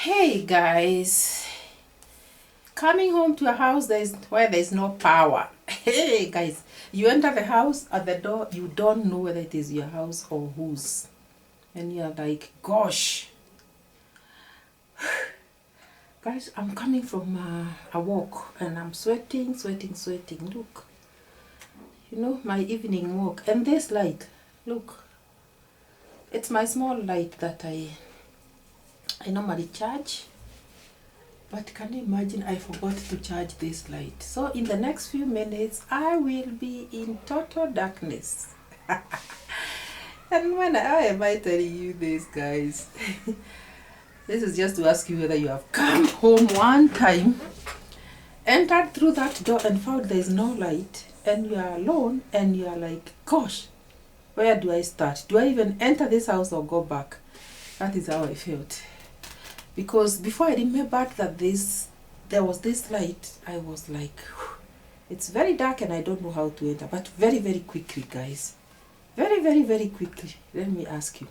Hey guys, coming home to a house where there's no power. Hey guys, you enter the house, at the door you don't know whether it is your house or whose, and you're like, gosh. Guys, I'm coming from a walk and I'm sweating. Look, my evening walk, and this light, look, it's my small light that I normally charge. But can you imagine, I forgot to charge this light. So in the next few minutes, I will be in total darkness. And why am I telling you this, guys? This is just to ask you whether you have come home one time, entered through that door and found there is no light, and you are alone, and you are like, gosh, where do I start? Do I even enter this house or go back? That is how I felt. Because before I remembered that there was this light, I was like, it's very dark and I don't know how to enter. But very, very quickly, guys. Very, very, very quickly. Let me ask you.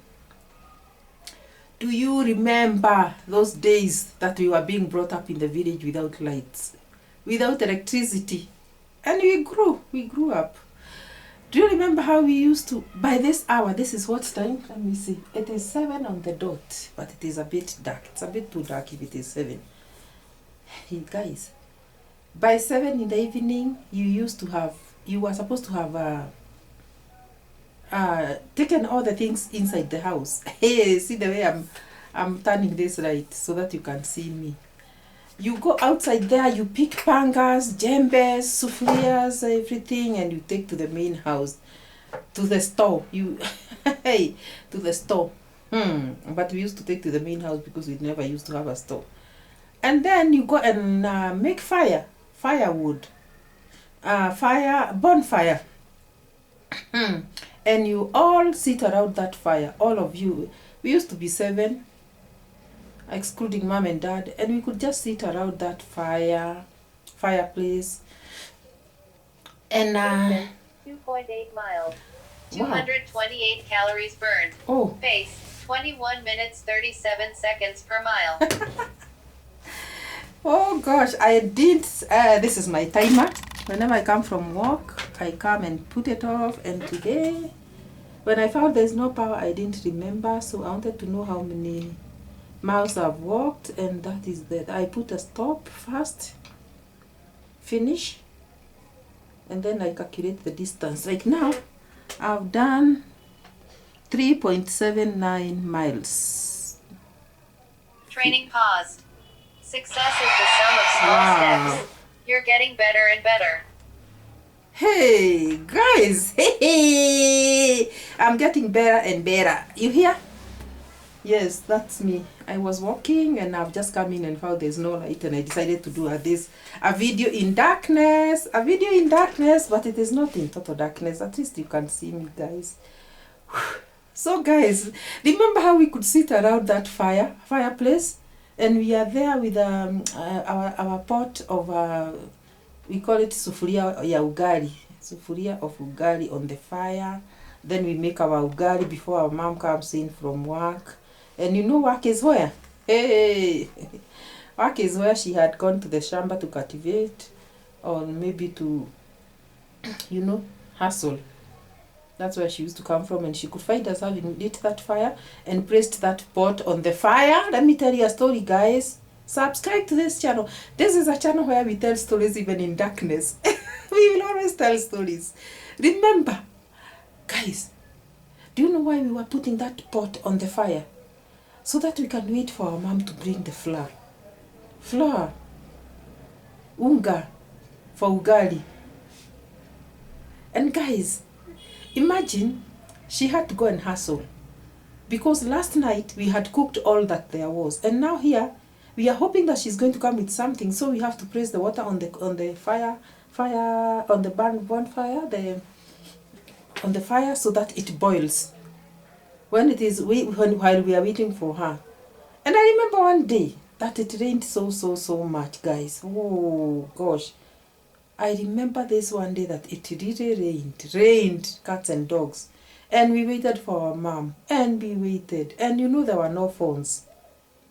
Do you remember those days that we were being brought up in the village without lights, without electricity? And we grew up. Do you remember how we used to, by this hour, this is what time? Let me see. It is 7 on the dot, but it is a bit dark. It's a bit too dark if it is 7. Hey guys, by 7 in the evening, you were supposed to have taken all the things inside the house. Hey, see the way I'm turning this light so that you can see me. You go outside there, you pick pangas, jembes, sufurias, everything, and you take to the main house, to the store. Hey, to the store. But we used to take to the main house because we never used to have a store. And then you go and make firewood, bonfire. And you all sit around that fire, all of you. We used to be 7, excluding mom and dad, and we could just sit around that fireplace, and 2.8 miles, 228 calories burned. Oh, Pace 21 minutes 37 seconds per mile. Oh gosh, I did. This is my timer. Whenever I come from work, I come and put it off. And today, when I found there's no power, I didn't remember, so I wanted to know how many miles I've walked, and that is that. I put a stop first, finish, and then I calculate the distance. Like now, I've done 3.79 miles. Training paused. Success is the sum of small steps. You're getting better and better. Hey guys, hey, I'm getting better and better. You hear? Yes, that's me. I was walking and I've just come in and found there's no light, and I decided to do a video in darkness. But it is not in total darkness. At least you can see me, guys. So guys, remember how we could sit around that fireplace, and we are there with our pot of we call it sufuria ya ugali, sufuria of ugali on the fire. Then we make our ugali before our mom comes in from work. And work is where? Hey, work is where she had gone to the shamba to cultivate, or maybe to, hustle. That's where she used to come from, and she could find us having lit that fire and placed that pot on the fire. Let me tell you a story, guys. Subscribe to this channel. This is a channel where we tell stories even in darkness. We will always tell stories. Remember, guys, do you know why we were putting that pot on the fire? So that we can wait for our mom to bring the flour, unga, for ugali. And guys, imagine she had to go and hustle, because last night we had cooked all that there was, and now here we are hoping that she's going to come with something, so we have to place the water on the fire on the bonfire, on the fire, so that it boils while we are waiting for her. And I remember one day that it rained so much, guys. Oh gosh, I remember this one day that it really rained cats and dogs, and we waited for our mom, and we waited, and there were no phones.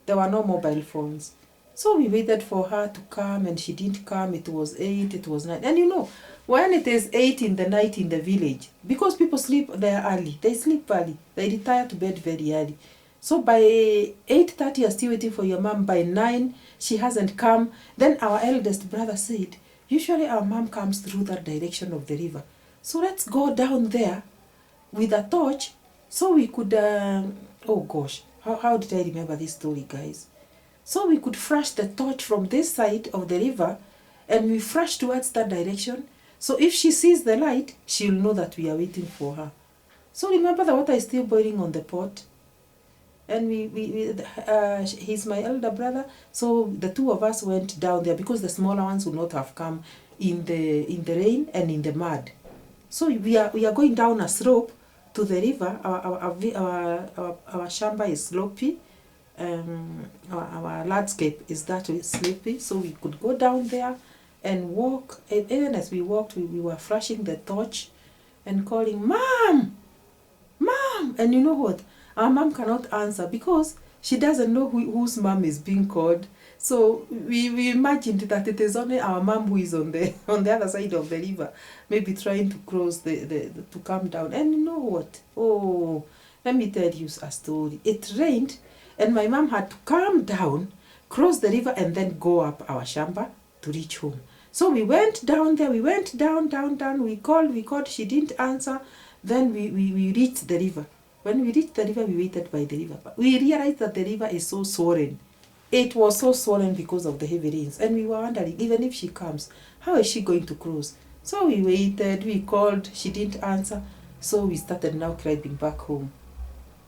There were no mobile phones. So we waited for her to come, and she didn't come. It was 8, it was 9. And you know, when it is 8 in the night in the village, because people sleep there early, they sleep early, they retire to bed very early. So by 8:30, you're still waiting for your mom. By 9, she hasn't come. Then our eldest brother said, usually our mom comes through that direction of the river. So let's go down there with a torch so we could, oh gosh, how did I remember this story, guys? So we could flash the torch from this side of the river, and we flash towards that direction. So if she sees the light, she'll know that we are waiting for her. So remember, the water is still boiling on the pot. And he's my elder brother, so the two of us went down there because the smaller ones would not have come in the rain and in the mud. So we are going down a slope to the river. Our shamba is slopey. Our landscape is that way slopey, so we could go down there and walk. And even as we walked, we were flashing the torch and calling, "Mom! Mom!" And you know what? Our mom cannot answer because she doesn't know whose mom is being called. So we imagined that it is only our mom who is on the other side of the river, maybe trying to cross to come down. And you know what? Oh, let me tell you a story. It rained, and my mom had to come down, cross the river, and then go up our shamba to reach home. So we went down there. We went down. We called. She didn't answer. Then we reached the river. When we reached the river, we waited by the river. But we realized that the river is so swollen. It was so swollen because of the heavy rains. And we were wondering, even if she comes, how is she going to cross? So we waited, we called, she didn't answer. So we started now climbing back home.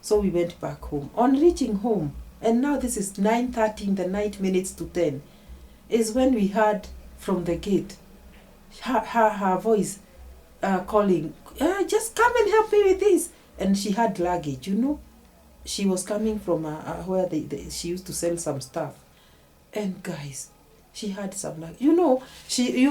So we went back home. On reaching home, and now this is 9:30 in the night, minutes to 10, is when we heard from the gate her voice calling, "Just come and help me with this." And she had luggage, you know. She was coming from where she used to sell some stuff. And guys, she had some luggage. You know,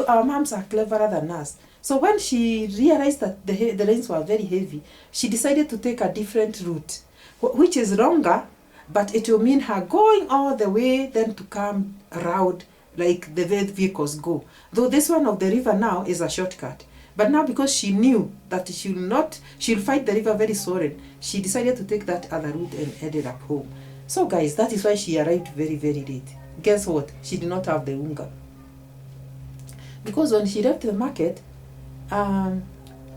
our moms are cleverer than us. So when she realized that the rains were very heavy, she decided to take a different route, which is longer, but it will mean her going all the way then to come around like the vehicles go. Though this one of the river now is a shortcut. But now because she knew that she'll fight the river very swollen, she decided to take that other route and ended up home. So guys, that is why she arrived very, very late. Guess what? She did not have the unga. Because when she left the market,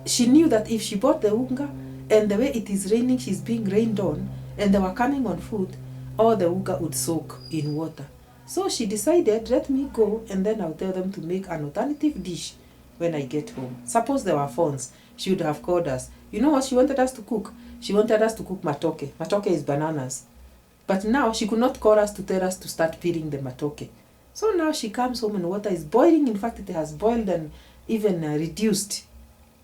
she knew that if she bought the unga, and the way it is raining, she's being rained on, and they were coming on foot, all the unga would soak in water. So she decided, let me go, and then I'll tell them to make an alternative dish when I get home. Suppose there were phones, she would have called us. You know what she wanted us to cook? She wanted us to cook matoke. Matoke is bananas. But now she could not call us to tell us to start peeling the matoke. So now she comes home and water is boiling. In fact, it has boiled and even reduced.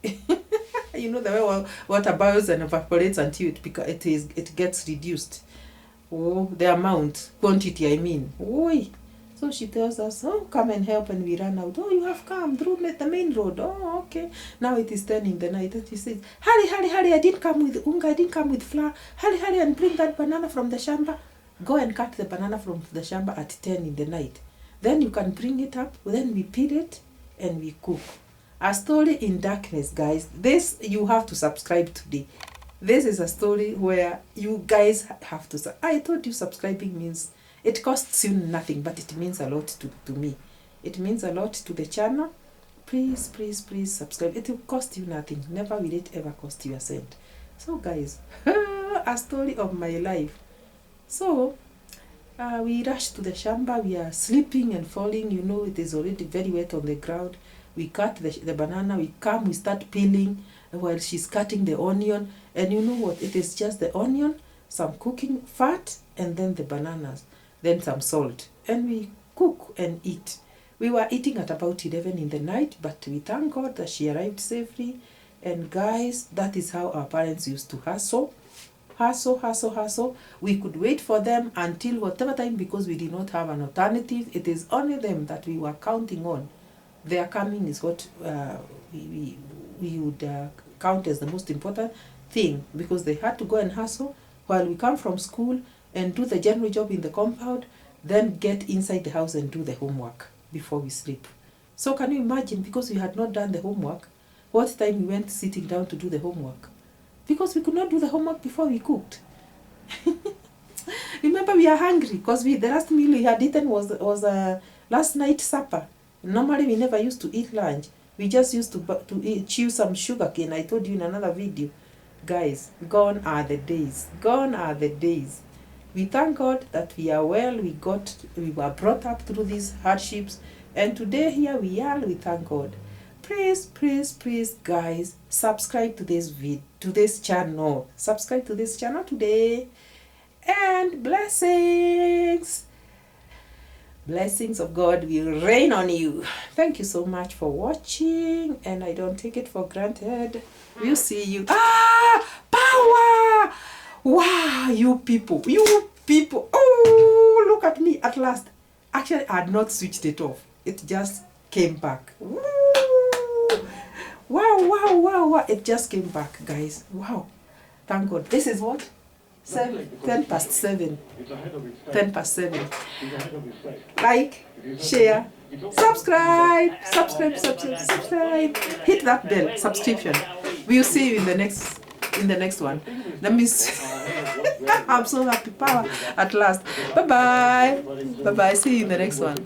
You know the way water boils and evaporates until it gets reduced. Oh, the amount, quantity I mean. Oi. So she tells us, "Oh, come and help," and we run out. "Oh, you have come through the main road. Oh, okay." Now it is 10 in the night, and she says, hurry, I didn't come with unga, I didn't come with flour. Hurry, and bring that banana from the shamba. Go and cut the banana from the shamba at 10 in the night. Then you can bring it up, then we peel it, and we cook. A story in darkness, guys. This, you have to subscribe today. This is a story where you guys have to... I told you subscribing means... It costs you nothing, but it means a lot to me. It means a lot to the channel. Please subscribe. It will cost you nothing. Never will it ever cost you a cent. So guys, a story of my life. So, we rush to the shamba. We are sleeping and falling. You know, it is already very wet on the ground. We cut the banana. We come, we start peeling while she's cutting the onion. And you know what? It is just the onion, some cooking fat, and then the bananas. Then some salt, and we cook and eat. We were eating at about 11 in the night, but we thank God that she arrived safely. And guys, that is how our parents used to hustle. We could wait for them until whatever time, because we did not have an alternative. It is only them that we were counting on. Their coming is what we would count as the most important thing, because they had to go and hustle while we come from school. and do the general job in the compound, then get inside the house and do the homework before we sleep. So can you imagine, because we had not done the homework, what time we went sitting down to do the homework? Because we could not do the homework before we cooked. Remember, we are hungry because the last meal we had eaten was last night supper. Normally we never used to eat lunch. We just used to chew some sugar cane. I told you in another video. Guys, gone are the days. Gone are the days. We thank God that we are well. We were brought up through these hardships, and today here we are. We thank God. Please, please, please, guys, subscribe to this channel. Subscribe to this channel today. And blessings of God will rain on you. Thank you so much for watching, and I don't take it for granted. We'll see you. Power! Wow, you people. Oh, look at me at last. Actually, I had not switched it off. It just came back. Woo! Wow. It just came back, guys. Wow. Thank God. This is what? 10 past 7. 10 past 7. Like, share, subscribe. Hit that bell, subscription. We'll see you in the next one. That means I'm so happy. Power at last. Bye bye. See you in the next one.